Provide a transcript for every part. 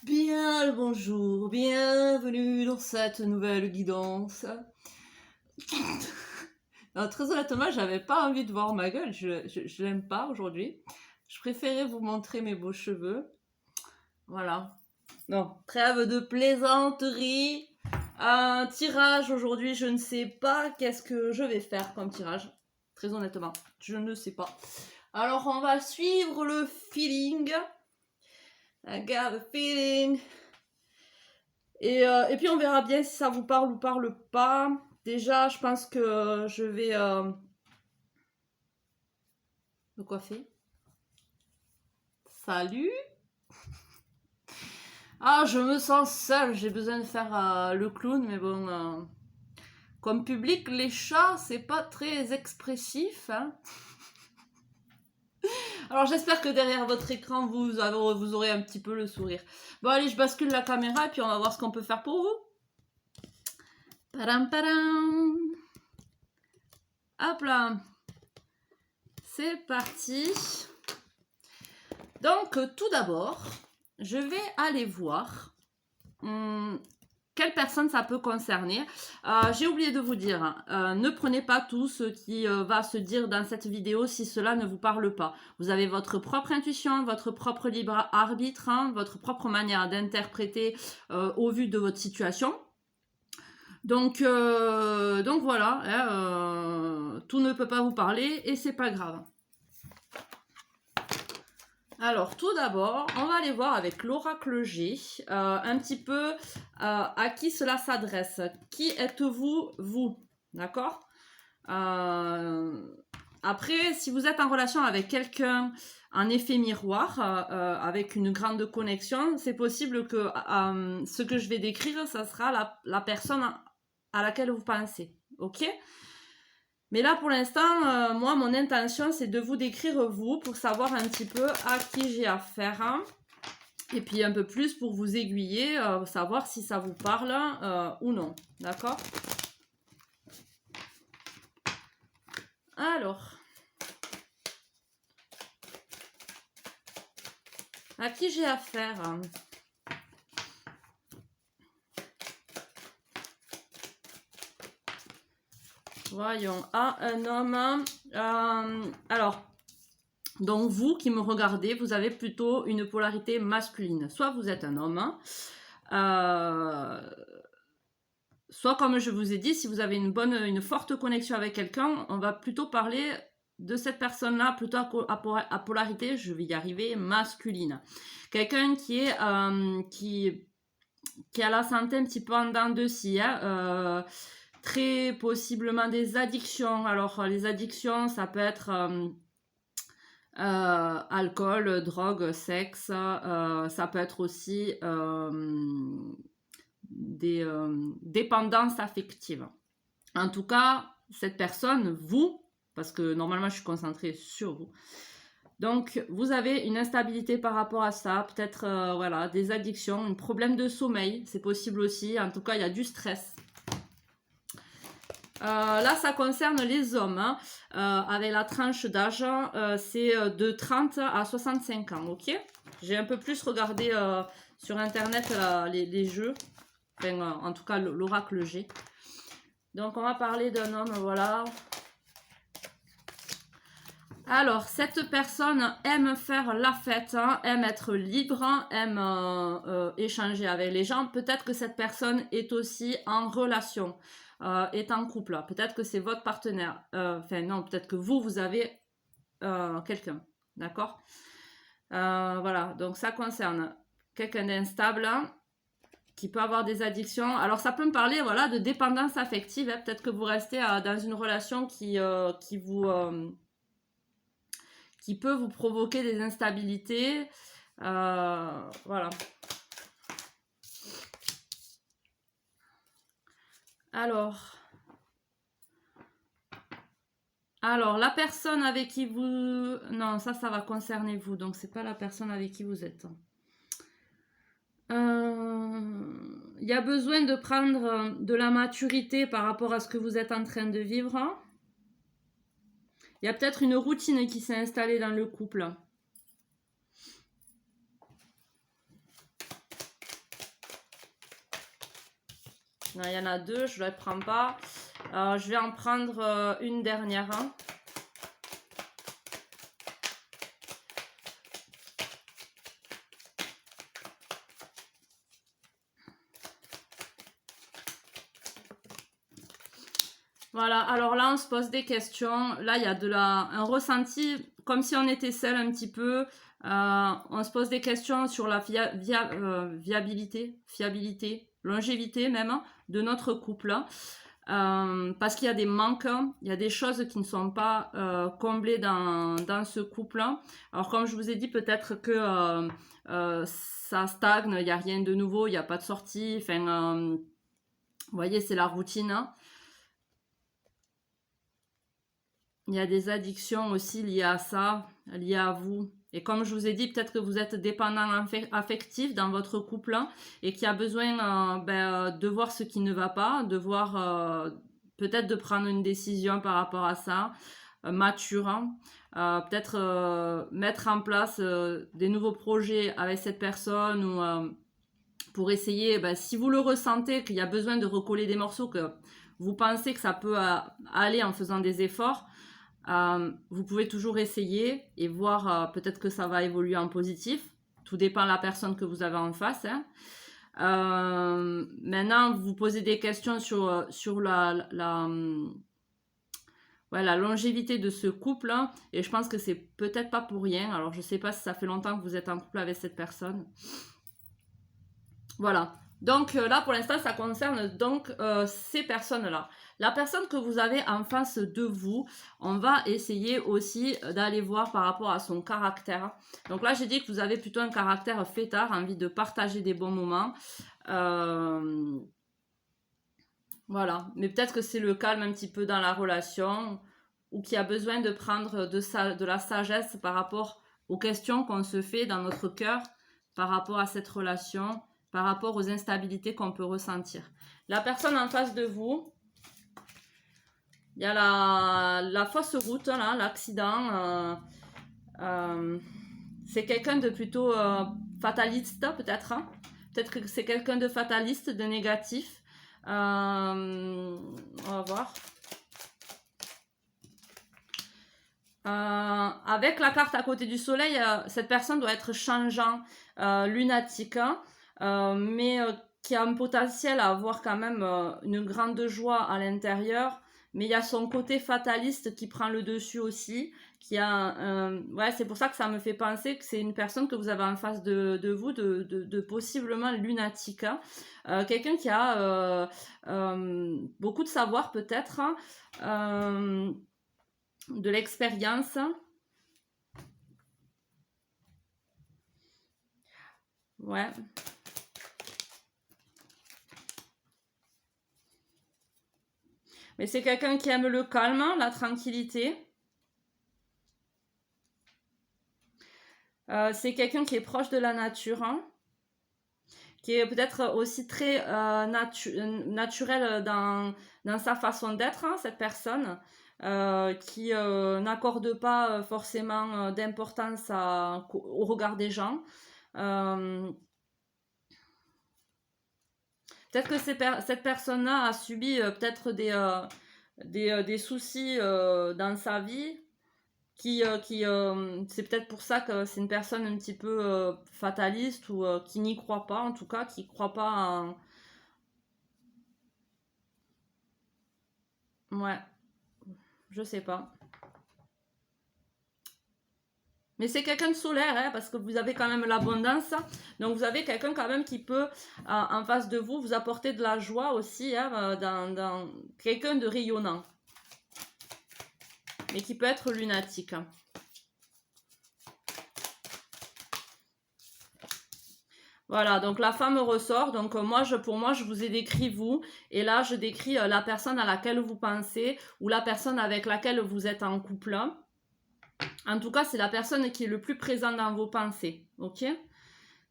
Bien le bonjour, bienvenue dans cette nouvelle guidance. Non, très honnêtement, j'avais pas envie de voir ma gueule, je l'aime pas aujourd'hui. Je préférais vous montrer mes beaux cheveux. Voilà. Non, trêve de plaisanterie. Un tirage aujourd'hui, je ne sais pas qu'est-ce que je vais faire comme tirage. Très honnêtement, je ne sais pas. Alors, on va suivre le feeling. I got a feeling. Et puis on verra bien si ça vous parle ou parle pas. Déjà, je pense que je vais me coiffer. Salut. Ah, je me sens seule. J'ai besoin de faire le clown, mais bon, comme public, les chats, c'est pas très expressif. Hein. Alors j'espère que derrière votre écran, vous aurez un petit peu le sourire. Bon, allez, je bascule la caméra et puis on va voir ce qu'on peut faire pour vous. Padam, padam. Hop là. C'est parti. Donc, tout d'abord, je vais aller voir quelle personne ça peut concerner. J'ai oublié de vous dire, ne prenez pas tout ce qui va se dire dans cette vidéo si cela ne vous parle pas. Vous avez votre propre intuition, votre propre libre arbitre, hein, votre propre manière d'interpréter au vu de votre situation. Donc voilà, hein, tout ne peut pas vous parler et c'est pas grave. Alors, tout d'abord, on va aller voir avec l'oracle G un petit peu à qui cela s'adresse. Qui êtes-vous, vous? D'accord. Après, si vous êtes en relation avec quelqu'un en effet miroir, avec une grande connexion, c'est possible que ce que je vais décrire, ça sera la personne à laquelle vous pensez. Ok? Mais là, pour l'instant, moi, mon intention, c'est de vous décrire vous pour savoir un petit peu à qui j'ai affaire. Hein. Et puis un peu plus pour vous aiguiller, savoir si ça vous parle ou non. D'accord? Alors, à qui j'ai affaire? Voyons, à un homme. Alors, donc vous qui me regardez, vous avez plutôt une polarité masculine. Soit vous êtes un homme, soit comme je vous ai dit, si vous avez une forte connexion avec quelqu'un, on va plutôt parler de cette personne-là plutôt à polarité, je vais y arriver, masculine. Quelqu'un qui a la santé un petit peu en dents de scie, hein, très possiblement des addictions. Alors les addictions, ça peut être alcool, drogue, sexe, ça peut être aussi des dépendances affectives. En tout cas, cette personne, vous, parce que normalement je suis concentrée sur vous, donc vous avez une instabilité par rapport à ça, peut-être voilà, des addictions, un problème de sommeil, c'est possible aussi, en tout cas il y a du stress. Là, ça concerne les hommes, hein. Avec la tranche d'âge, c'est de 30 à 65 ans, ok? J'ai un peu plus regardé sur internet les jeux, enfin, en tout cas l'oracle G. Donc, on va parler d'un homme, voilà. Alors, cette personne aime faire la fête, hein, aime être libre, hein, aime échanger avec les gens. Peut-être que cette personne est aussi en relation, est en couple. Peut-être que c'est votre partenaire. Enfin, non, peut-être que vous avez quelqu'un. D'accord? Voilà, donc ça concerne quelqu'un d'instable, hein, qui peut avoir des addictions. Alors, ça peut me parler, voilà, de dépendance affective. Hein. Peut-être que vous restez dans une relation qui peut vous provoquer des instabilités. Voilà. Alors, la personne avec qui vous... Non, ça va concerner vous, donc c'est pas la personne avec qui vous êtes. Il y a besoin de prendre de la maturité par rapport à ce que vous êtes en train de vivre. Il y a peut-être une routine qui s'est installée dans le couple. Non, il y en a deux, je ne les prends pas. Je vais en prendre une dernière. Hein. Voilà, alors là, on se pose des questions. Là, il y a un ressenti, comme si on était seul un petit peu. On se pose des questions sur la fiabilité, longévité même, de notre couple. Parce qu'il y a des manques, il y a des choses qui ne sont pas comblées dans ce couple. Alors, comme je vous ai dit, peut-être que ça stagne, il n'y a rien de nouveau, il n'y a pas de sortie. Enfin, vous voyez, c'est la routine. Il y a des addictions aussi liées à ça, liées à vous. Et comme je vous ai dit, peut-être que vous êtes dépendant affectif dans votre couple et qui a besoin de voir ce qui ne va pas, de voir peut-être de prendre une décision par rapport à ça, mature. Peut-être mettre en place des nouveaux projets avec cette personne ou pour essayer, si vous le ressentez, qu'il y a besoin de recoller des morceaux, que vous pensez que ça peut aller en faisant des efforts, vous pouvez toujours essayer et voir peut-être que ça va évoluer en positif. Tout dépend de la personne que vous avez en face. Hein. Maintenant, vous posez des questions sur la longévité de ce couple. Hein, et je pense que c'est peut-être pas pour rien. Alors, je ne sais pas si ça fait longtemps que vous êtes en couple avec cette personne. Voilà. Donc là, pour l'instant, ça concerne donc ces personnes-là. La personne que vous avez en face de vous, on va essayer aussi d'aller voir par rapport à son caractère. Donc là, j'ai dit que vous avez plutôt un caractère fêtard, envie de partager des bons moments. Voilà. Mais peut-être que c'est le calme un petit peu dans la relation ou qui a besoin de prendre de la sagesse par rapport aux questions qu'on se fait dans notre cœur par rapport à cette relation, par rapport aux instabilités qu'on peut ressentir. La personne en face de vous, il y a la fausse route, là, l'accident. C'est quelqu'un de plutôt fataliste, peut-être. Hein. Peut-être que c'est quelqu'un de fataliste, de négatif. On va voir. Avec la carte à côté du soleil, cette personne doit être changeant, lunatique, mais qui a un potentiel à avoir quand même une grande joie à l'intérieur. Mais il y a son côté fataliste qui prend le dessus aussi. Ouais, c'est pour ça que ça me fait penser que c'est une personne que vous avez en face de vous, de possiblement lunatique. Hein. Quelqu'un qui a beaucoup de savoir peut-être. Hein. De l'expérience. Ouais. Mais c'est quelqu'un qui aime le calme, la tranquillité. C'est quelqu'un qui est proche de la nature. Hein, qui est peut-être aussi très naturel dans sa façon d'être, hein, cette personne. Qui n'accorde pas forcément d'importance au regard des gens. Peut-être que cette personne-là a subi peut-être des soucis dans sa vie. C'est peut-être pour ça que c'est une personne un petit peu fataliste ou qui n'y croit pas, en tout cas, qui ne croit pas en... Ouais, je sais pas. Mais c'est quelqu'un de solaire, hein, parce que vous avez quand même l'abondance. Donc vous avez quelqu'un quand même qui peut, en face de vous, vous apporter de la joie aussi, hein, dans quelqu'un de rayonnant. Mais qui peut être lunatique. Voilà, donc la femme ressort. Donc pour moi, je vous ai décrit vous. Et là, je décris la personne à laquelle vous pensez ou la personne avec laquelle vous êtes en couple. En tout cas, c'est la personne qui est le plus présente dans vos pensées. Ok ?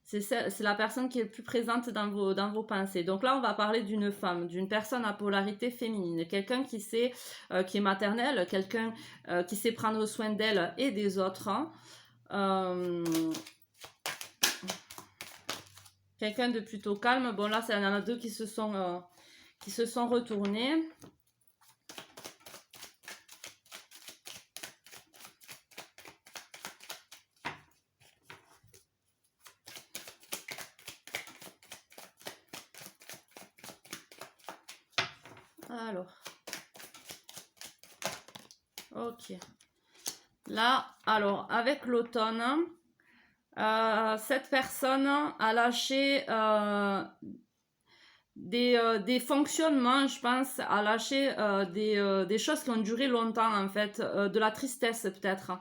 C'est la personne qui est le plus présente dans vos pensées. Donc là, on va parler d'une femme, d'une personne à polarité féminine. Quelqu'un qui est maternelle, quelqu'un qui sait prendre soin d'elle et des autres. Quelqu'un de plutôt calme. Bon, là, il y en a deux qui se sont qui se sont retournés. Alors, ok. Là, alors, avec l'automne, cette personne a lâché des fonctionnements, je pense, a lâché des choses qui ont duré longtemps, en fait, de la tristesse peut-être.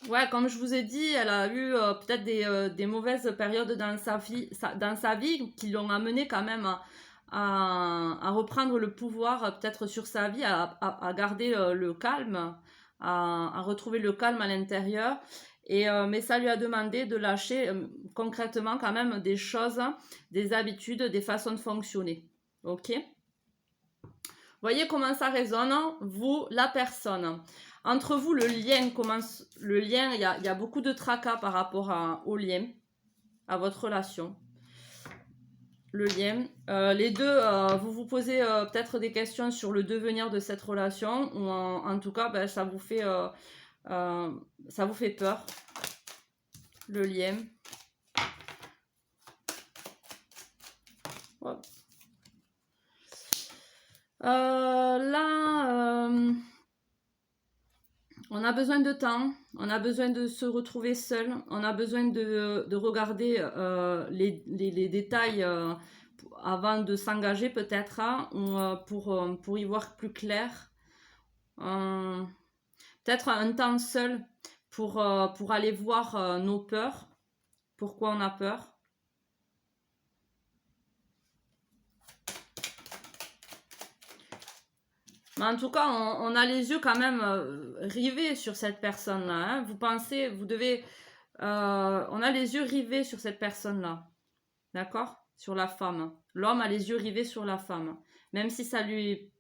Ouais, comme je vous ai dit, elle a eu peut-être des mauvaises périodes dans sa vie qui l'ont amené quand même à reprendre le pouvoir peut-être sur sa vie, à garder le calme, à retrouver le calme à l'intérieur. Mais ça lui a demandé de lâcher concrètement quand même des choses, des habitudes, des façons de fonctionner. Ok? Voyez comment ça résonne, vous, la personne. Entre vous, le lien, il y a beaucoup de tracas par rapport au lien, à votre relation. Le lien. Les deux, vous vous posez peut-être des questions sur le devenir de cette relation, ou en tout cas, ben, ça vous fait peur. Le lien. Hop. Là, on a besoin de temps, on a besoin de se retrouver seul, on a besoin de regarder les détails avant de s'engager peut-être, hein, ou pour y voir plus clair. Peut-être un temps seul pour aller voir nos peurs, pourquoi on a peur. Mais en tout cas, on a les yeux quand même rivés sur cette personne-là. Hein. Vous pensez, vous devez... on a les yeux rivés sur cette personne-là. D'accord? Sur la femme. L'homme a les yeux rivés sur la femme. Même si ça lui...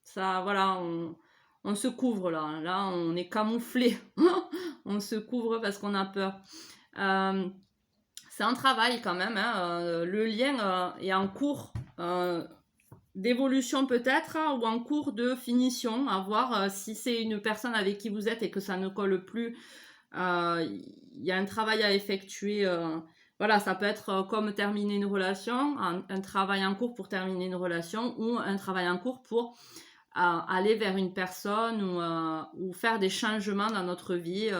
Ça, voilà, on se couvre là. Là, on est camouflé. On se couvre parce qu'on a peur. C'est un travail quand même. Hein. Le lien est en cours d'évolution peut-être, ou en cours de finition, à voir si c'est une personne avec qui vous êtes et que ça ne colle plus. Il y a un travail à effectuer. Voilà, ça peut être comme terminer une relation, un travail en cours pour terminer une relation, ou un travail en cours pour aller vers une personne, ou faire des changements dans notre vie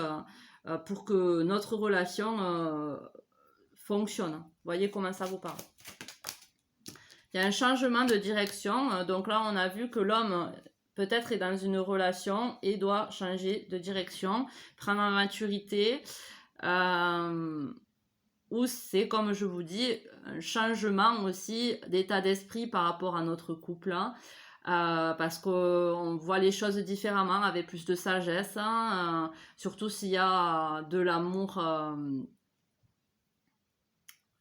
pour que notre relation fonctionne. Vous voyez comment ça vous parle? Il y a un changement de direction. Donc là, on a vu que l'homme peut-être est dans une relation et doit changer de direction, prendre en maturité. Ou c'est, comme je vous dis, un changement aussi d'état d'esprit par rapport à notre couple. Hein. Parce qu'on voit les choses différemment, avec plus de sagesse. Hein, surtout s'il y a de l'amour...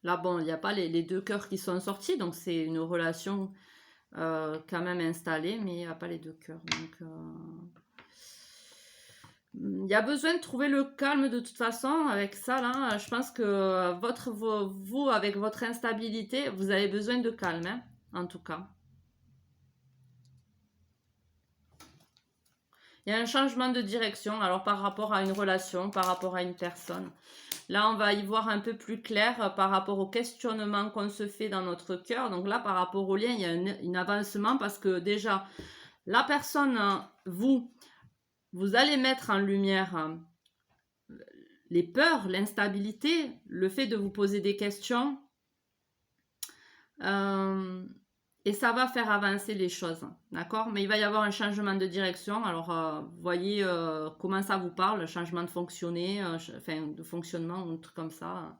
Là, bon, il n'y a pas les deux cœurs qui sont sortis, donc c'est une relation quand même installée, mais il n'y a pas les deux cœurs. Donc, il y a besoin de trouver le calme de toute façon avec ça. Là, je pense que vous, avec votre instabilité, vous avez besoin de calme, hein, en tout cas. Il y a un changement de direction, alors par rapport à une relation, par rapport à une personne. Là, on va y voir un peu plus clair par rapport au questionnement qu'on se fait dans notre cœur. Donc là, par rapport au lien, il y a un avancement parce que déjà, la personne, vous allez mettre en lumière les peurs, l'instabilité, le fait de vous poser des questions. Et ça va faire avancer les choses, d'accord? Mais il va y avoir un changement de direction. Alors, vous voyez comment ça vous parle, le changement de de fonctionnement, un truc comme ça.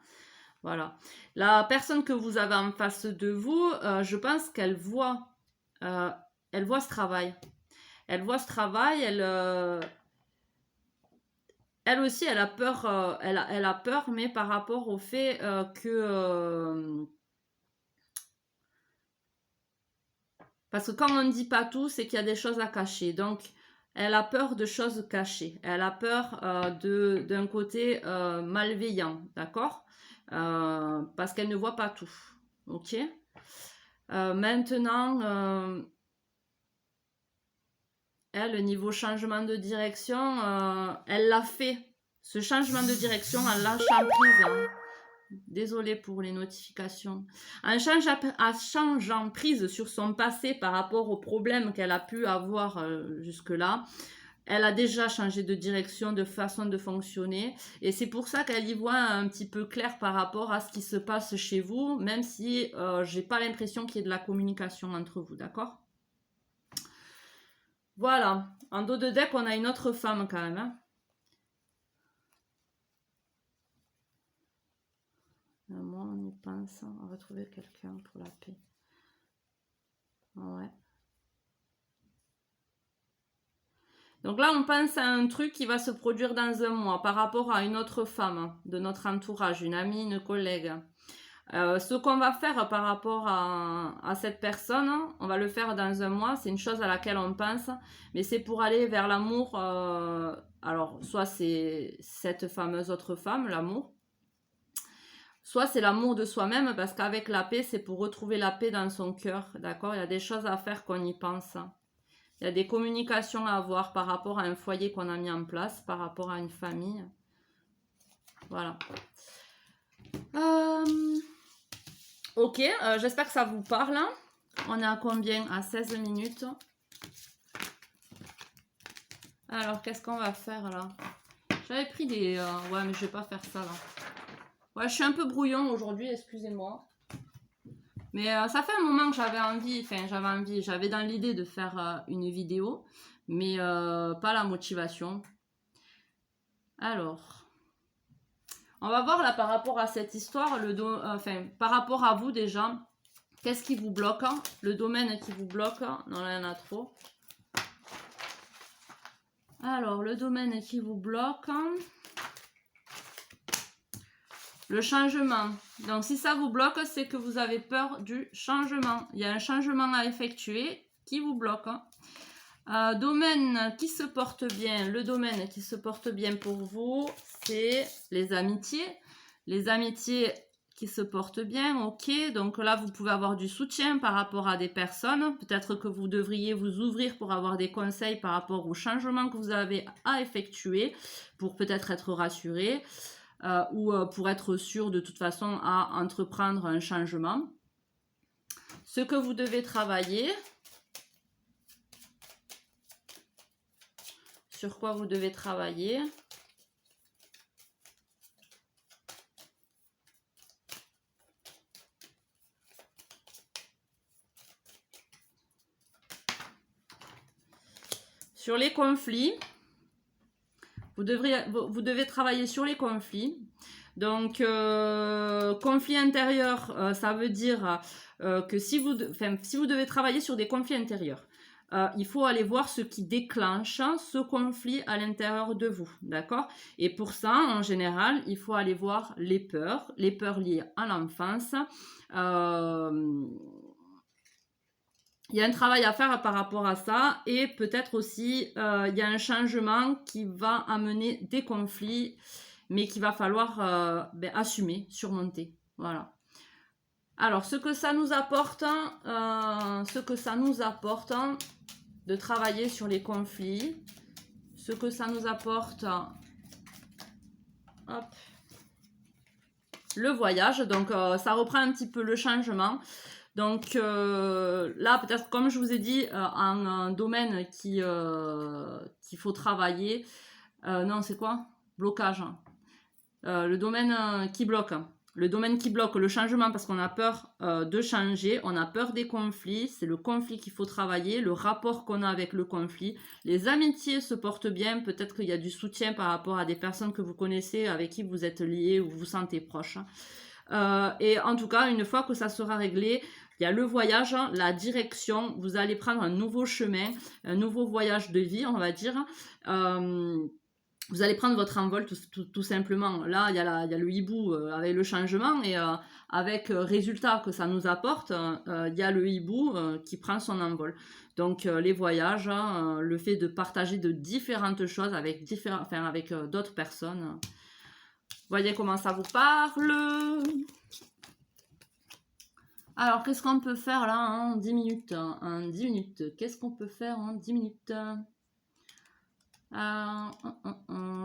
Voilà. La personne que vous avez en face de vous, je pense qu'elle voit ce travail. Elle voit ce travail, elle aussi, elle a peur, elle a peur, mais par rapport au fait que... Parce que quand on ne dit pas tout, c'est qu'il y a des choses à cacher. Donc, elle a peur de choses cachées. Elle a peur d'un côté malveillant, d'accord? Parce qu'elle ne voit pas tout. ok. Maintenant, elle, niveau changement de direction, elle l'a fait. Ce changement de direction en lâchant prise. Hein. Désolée pour les notifications. En changeant prise sur son passé par rapport aux problèmes qu'elle a pu avoir jusque-là, elle a déjà changé de direction, de façon de fonctionner. Et c'est pour ça qu'elle y voit un petit peu clair par rapport à ce qui se passe chez vous, même si j'ai pas l'impression qu'il y ait de la communication entre vous, d'accord? Voilà. En dos de deck, on a une autre femme quand même. Hein. Moi, on y pense. On va trouver quelqu'un pour la paix. Ouais. Donc là, on pense à un truc qui va se produire dans un mois par rapport à une autre femme de notre entourage, une amie, une collègue. Ce qu'on va faire par rapport à cette personne, on va le faire dans un mois, c'est une chose à laquelle on pense, mais c'est pour aller vers l'amour. Alors, soit c'est cette fameuse autre femme, l'amour, soit c'est l'amour de soi-même, parce qu'avec la paix, c'est pour retrouver la paix dans son cœur, d'accord? Il y a des choses à faire qu'on y pense. Il y a des communications à avoir par rapport à un foyer qu'on a mis en place, par rapport à une famille. Voilà. Ok, j'espère que ça vous parle. On est à combien? À 16 minutes. Alors, qu'est-ce qu'on va faire là? J'avais pris des... ouais, mais je vais pas faire ça là. Ouais, je suis un peu brouillon aujourd'hui, excusez-moi. Mais ça fait un moment que j'avais envie, j'avais dans l'idée de faire une vidéo, mais pas la motivation. Alors, on va voir là par rapport à cette histoire, par rapport à vous déjà, qu'est-ce qui vous bloque? Le domaine qui vous bloque? Non, là, il y en a trop. Alors, le domaine qui vous bloque... Le changement. Donc, si ça vous bloque, c'est que vous avez peur du changement. Il y a un changement à effectuer qui vous bloque. Domaine qui se porte bien. Le domaine qui se porte bien pour vous, c'est les amitiés. Les amitiés qui se portent bien, ok. Donc là, vous pouvez avoir du soutien par rapport à des personnes. Peut-être que vous devriez vous ouvrir pour avoir des conseils par rapport au changement que vous avez à effectuer, pour peut-être être rassuré. Ou pour être sûr de toute façon à entreprendre un changement. Ce que vous devez travailler, sur quoi vous devez travailler. Sur les conflits. Vous devez travailler sur les conflits. Donc, conflit intérieur, ça veut dire que si vous devez travailler sur des conflits intérieurs, il faut aller voir ce qui déclenche ce conflit à l'intérieur de vous, d'accord? Et pour ça, en général, il faut aller voir les peurs liées à l'enfance. Il y a un travail à faire par rapport à ça et peut-être aussi il y a un changement qui va amener des conflits mais qu'il va falloir assumer, surmonter. Voilà. Alors, ce que ça nous apporte de travailler sur les conflits, ce que ça nous apporte, hop, le voyage, donc ça reprend un petit peu le changement. Donc là, peut-être comme je vous ai dit, un domaine qu'il faut travailler, non, c'est quoi? Blocage. Le domaine qui bloque. Le domaine qui bloque le changement parce qu'on a peur de changer, on a peur des conflits, c'est le conflit qu'il faut travailler, le rapport qu'on a avec le conflit. Les amitiés se portent bien, peut-être qu'il y a du soutien par rapport à des personnes que vous connaissez, avec qui vous êtes liés ou vous vous sentez proche. Et en tout cas, une fois que ça sera réglé, il y a le voyage, la direction, vous allez prendre un nouveau chemin, un nouveau voyage de vie, on va dire. Vous allez prendre votre envol tout simplement. Là, il y a le hibou avec le changement et avec résultat que ça nous apporte, il y a le hibou qui prend son envol. Donc les voyages, le fait de partager de différentes choses avec d'autres personnes. Voyez comment ça vous parle. Alors, qu'est-ce qu'on peut faire là en 10 minutes? En 10 minutes, qu'est-ce qu'on peut faire en 10 minutes?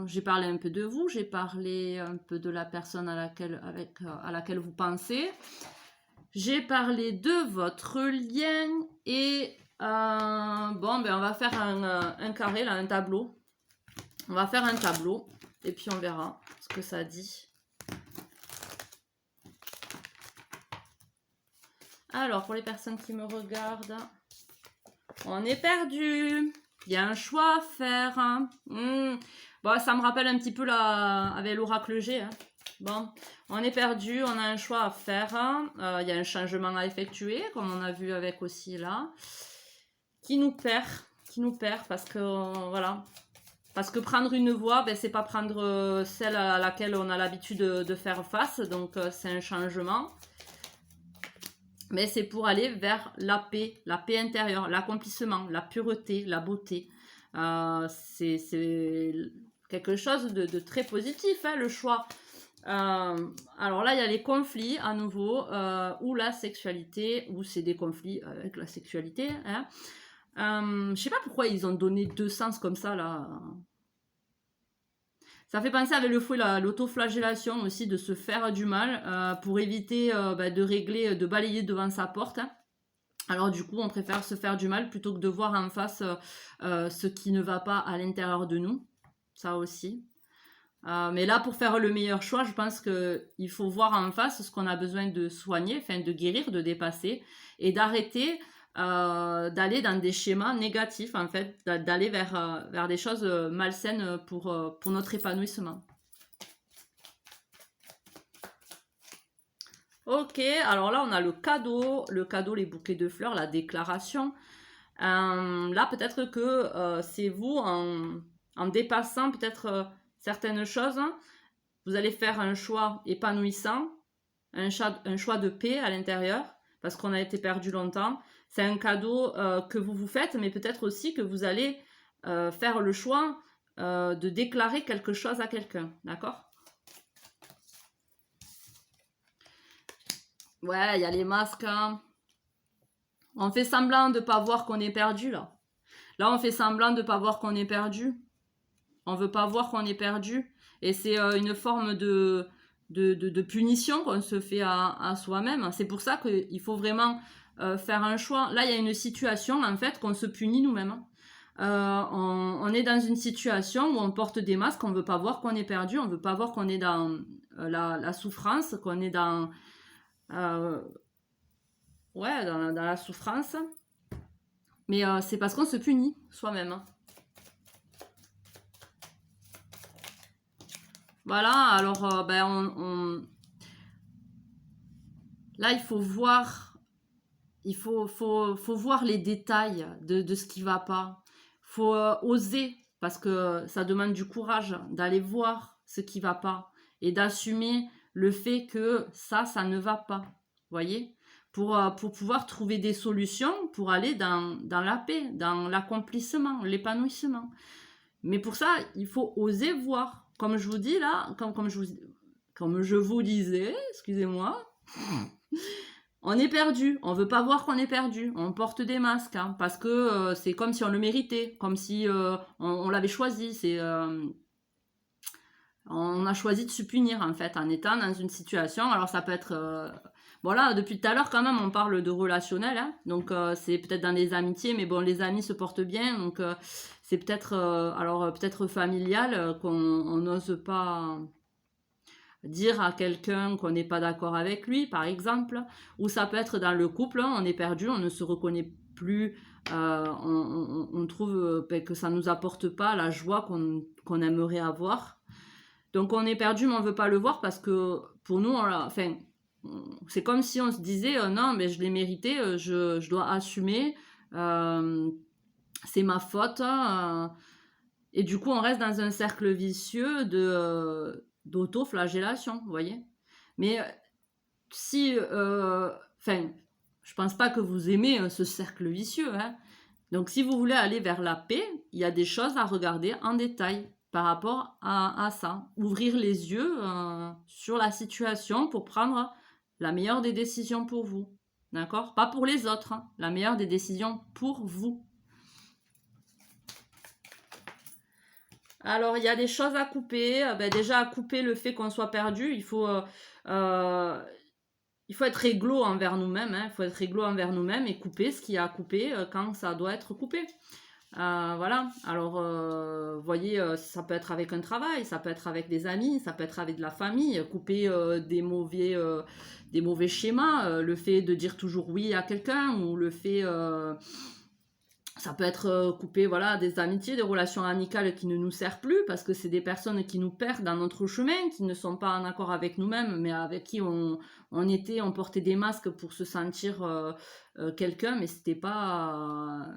J'ai parlé un peu de vous, j'ai parlé un peu de la personne à laquelle vous pensez. J'ai parlé de votre lien et bon, ben on va faire un carré, là, un tableau. On va faire un tableau et puis on verra ce que ça dit. Alors, pour les personnes qui me regardent, on est perdu. Il y a un choix à faire. Hein. Bon, ça me rappelle un petit peu avec l'oracle G. Hein. Bon, on est perdu, on a un choix à faire. Il y a un changement à effectuer, comme on a vu avec aussi là, qui nous perd parce que voilà. Parce que prendre une voie, ben, c'est pas prendre celle à laquelle on a l'habitude de faire face, donc c'est un changement. Mais c'est pour aller vers la paix intérieure, l'accomplissement, la pureté, la beauté. C'est quelque chose de très positif, hein, le choix. Alors là, il y a les conflits à nouveau, ou la sexualité, ou c'est des conflits avec la sexualité. Hein. Je sais pas pourquoi ils ont donné deux sens comme ça, là. Ça fait penser avec le fouet l'autoflagellation aussi, de se faire du mal pour éviter de régler, de balayer devant sa porte. Hein. Alors du coup, on préfère se faire du mal plutôt que de voir en face ce qui ne va pas à l'intérieur de nous. Ça aussi. Mais là, pour faire le meilleur choix, je pense qu'il faut voir en face ce qu'on a besoin de soigner, enfin de guérir, de dépasser, et d'arrêter d'aller dans des schémas négatifs, en fait, d'aller vers des choses malsaines pour notre épanouissement. Ok, alors là, on a le cadeau, les bouquets de fleurs, la déclaration. Là, peut-être que c'est vous, en dépassant peut-être certaines choses, hein, vous allez faire un choix épanouissant, un choix de paix à l'intérieur, parce qu'on a été perdu longtemps. C'est un cadeau que vous vous faites, mais peut-être aussi que vous allez faire le choix de déclarer quelque chose à quelqu'un, d'accord? Ouais, il y a les masques. Hein. On fait semblant de ne pas voir qu'on est perdu, là. Là, on fait semblant de ne pas voir qu'on est perdu. On veut pas voir qu'on est perdu. Et c'est une forme de punition qu'on se fait à soi-même. C'est pour ça qu'il faut vraiment faire un choix. Là, il y a une situation, en fait, qu'on se punit nous-mêmes. On est dans une situation où on porte des masques, on ne veut pas voir qu'on est perdu, on ne veut pas voir qu'on est dans la souffrance, qu'on est dans... ouais, dans la souffrance. Mais c'est parce qu'on se punit soi-même. Voilà, alors là il faut voir, faut voir les détails de ce qui va pas. Faut oser, parce que ça demande du courage d'aller voir ce qui va pas et d'assumer le fait que ça ne va pas. Voyez, pour pouvoir trouver des solutions pour aller dans la paix, dans l'accomplissement, l'épanouissement. Mais pour ça, il faut oser voir. Comme je vous dis là, comme je vous disais, excusez-moi, on est perdu. On veut pas voir qu'on est perdu. On porte des masques hein, parce que c'est comme si on le méritait, comme si on l'avait choisi. On a choisi de se punir en fait en étant dans une situation. Alors ça peut être voilà, depuis tout à l'heure quand même on parle de relationnel, hein, donc c'est peut-être dans les amitiés, mais bon les amis se portent bien, donc c'est peut-être peut-être familial qu'on n'ose pas dire à quelqu'un qu'on n'est pas d'accord avec lui, par exemple, ou ça peut être dans le couple, hein, on est perdu, on ne se reconnaît plus, on trouve que ça nous apporte pas la joie qu'on aimerait avoir. Donc on est perdu, mais on veut pas le voir parce que pour nous, enfin, c'est comme si on se disait non, mais je l'ai mérité, je dois assumer, c'est ma faute. Et du coup, on reste dans un cercle vicieux d'auto-flagellation, vous voyez. Mais si, enfin, je pense pas que vous aimez ce cercle vicieux. Hein. Donc si vous voulez aller vers la paix, il y a des choses à regarder en détail par rapport à ça. Ouvrir les yeux sur la situation pour prendre la meilleure des décisions pour vous. d'accord? Pas pour les autres, hein. La meilleure des décisions pour vous. Alors, il y a des choses à couper. Déjà, à couper le fait qu'on soit perdu, il faut être réglo envers nous-mêmes. Hein. Il faut être réglo envers nous-mêmes et couper ce qu'il y a à couper quand ça doit être coupé. Voilà. Alors, vous voyez, ça peut être avec un travail, ça peut être avec des amis, ça peut être avec de la famille. Couper des mauvais schémas, le fait de dire toujours oui à quelqu'un ou le fait... ça peut être coupé, voilà, des amitiés, des relations amicales qui ne nous servent plus parce que c'est des personnes qui nous perdent dans notre chemin, qui ne sont pas en accord avec nous-mêmes, mais avec qui on portait des masques pour se sentir quelqu'un, mais c'était pas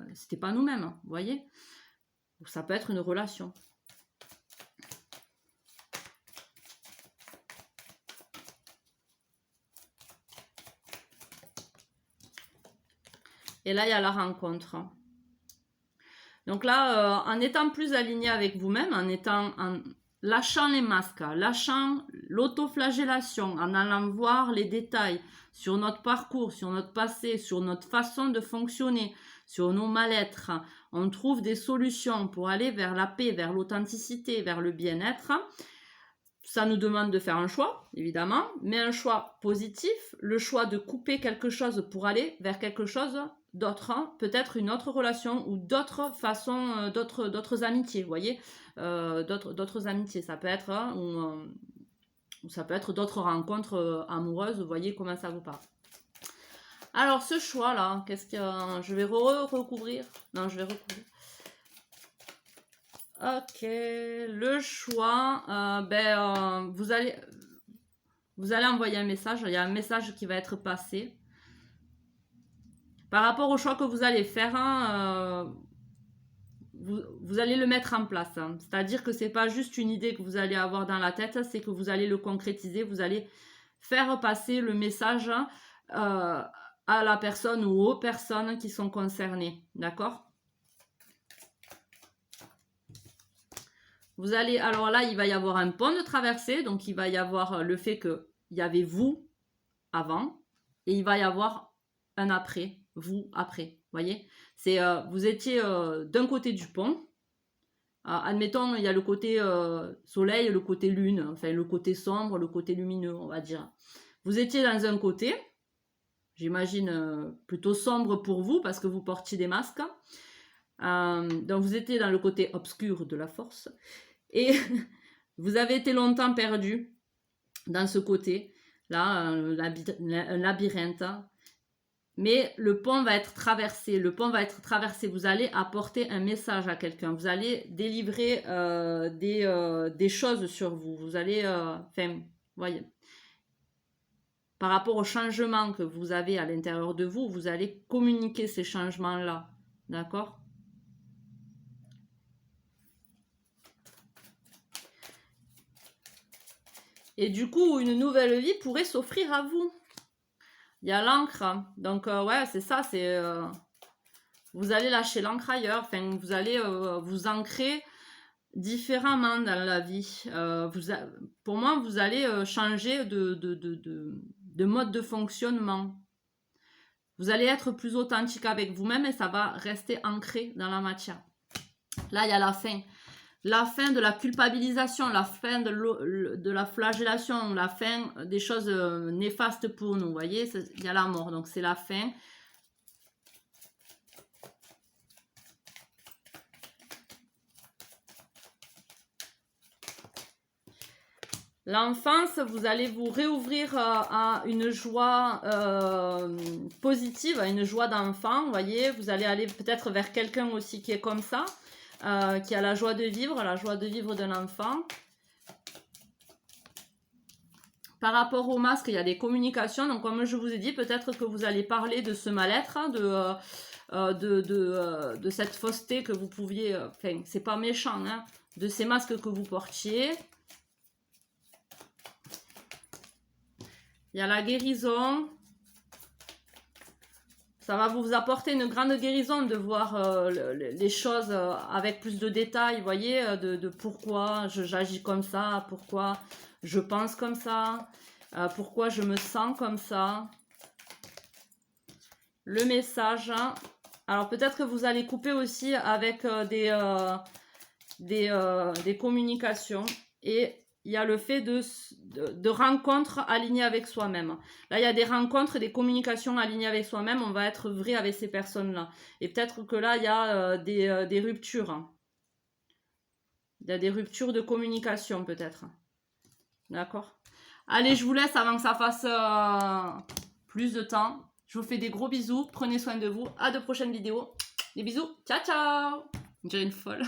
nous-mêmes, vous voyez. Ça peut être une relation. Et là, il y a la rencontre. Donc là, en étant plus aligné avec vous-même, en lâchant les masques, lâchant l'autoflagellation, en allant voir les détails sur notre parcours, sur notre passé, sur notre façon de fonctionner, sur nos mal-être, on trouve des solutions pour aller vers la paix, vers l'authenticité, vers le bien-être. Ça nous demande de faire un choix, évidemment, mais un choix positif, le choix de couper quelque chose pour aller vers quelque chose d'autre, hein, peut-être une autre relation ou d'autres façons, d'autres amitiés, vous voyez, d'autres amitiés, ça peut être, hein, ou ça peut être d'autres rencontres amoureuses, vous voyez comment ça vous parle. Alors ce choix-là, qu'est-ce que je vais recouvrir? Non, je vais recouvrir. Ok, le choix, vous allez envoyer un message, il y a un message qui va être passé. Par rapport au choix que vous allez faire, hein, vous allez le mettre en place. Hein. C'est-à-dire que c'est pas juste une idée que vous allez avoir dans la tête, c'est que vous allez le concrétiser, vous allez faire passer le message à la personne ou aux personnes qui sont concernées. D'accord ? Vous allez, alors là, il va y avoir un pont de traversée, donc il va y avoir le fait qu'il y avait vous avant, et il va y avoir un après, vous après, voyez. C'est, vous étiez d'un côté du pont, admettons, il y a le côté soleil, le côté lune, enfin le côté sombre, le côté lumineux, on va dire. Vous étiez dans un côté, j'imagine plutôt sombre pour vous, parce que vous portiez des masques. Donc vous étiez dans le côté obscur de la force et vous avez été longtemps perdu dans ce côté là, un labyrinthe, mais le pont va être traversé, vous allez apporter un message à quelqu'un, vous allez délivrer des choses sur vous, vous allez voyez, par rapport aux changements que vous avez à l'intérieur de vous, vous allez communiquer ces changements là, d'accord. Et du coup, une nouvelle vie pourrait s'offrir à vous. Il y a l'encre. Donc, ouais, c'est ça. Vous allez lâcher l'encre ailleurs. Enfin, vous allez vous ancrer différemment dans la vie. Pour moi, vous allez changer de mode de fonctionnement. Vous allez être plus authentique avec vous-même et ça va rester ancré dans la matière. Là, il y a la fin. La fin de la culpabilisation, la fin de la flagellation, la fin des choses néfastes pour nous, vous voyez, il y a la mort, donc c'est la fin. L'enfance, vous allez vous réouvrir à une joie positive, à une joie d'enfant, vous voyez, vous allez aller peut-être vers quelqu'un aussi qui est comme ça. Qui a la joie de vivre d'un enfant. Par rapport au masque, il y a des communications. Donc, comme je vous ai dit, peut-être que vous allez parler de ce mal-être, de cette fausseté que vous pouviez... Enfin, c'est pas méchant, hein, de ces masques que vous portiez. Il y a la guérison. Ça va vous apporter une grande guérison de voir les choses avec plus de détails, vous voyez, de pourquoi j'agis comme ça, pourquoi je pense comme ça, pourquoi je me sens comme ça. le message. Alors peut-être que vous allez couper aussi avec des communications. Et il y a le fait de rencontres alignées avec soi-même. Là, il y a des rencontres et des communications alignées avec soi-même. On va être vrai avec ces personnes-là. Et peut-être que là, il y a des ruptures. Il y a des ruptures de communication peut-être. D'accord. Allez, je vous laisse avant que ça fasse plus de temps. Je vous fais des gros bisous. Prenez soin de vous. À de prochaines vidéos. Des bisous. Ciao, ciao. On dirait une folle.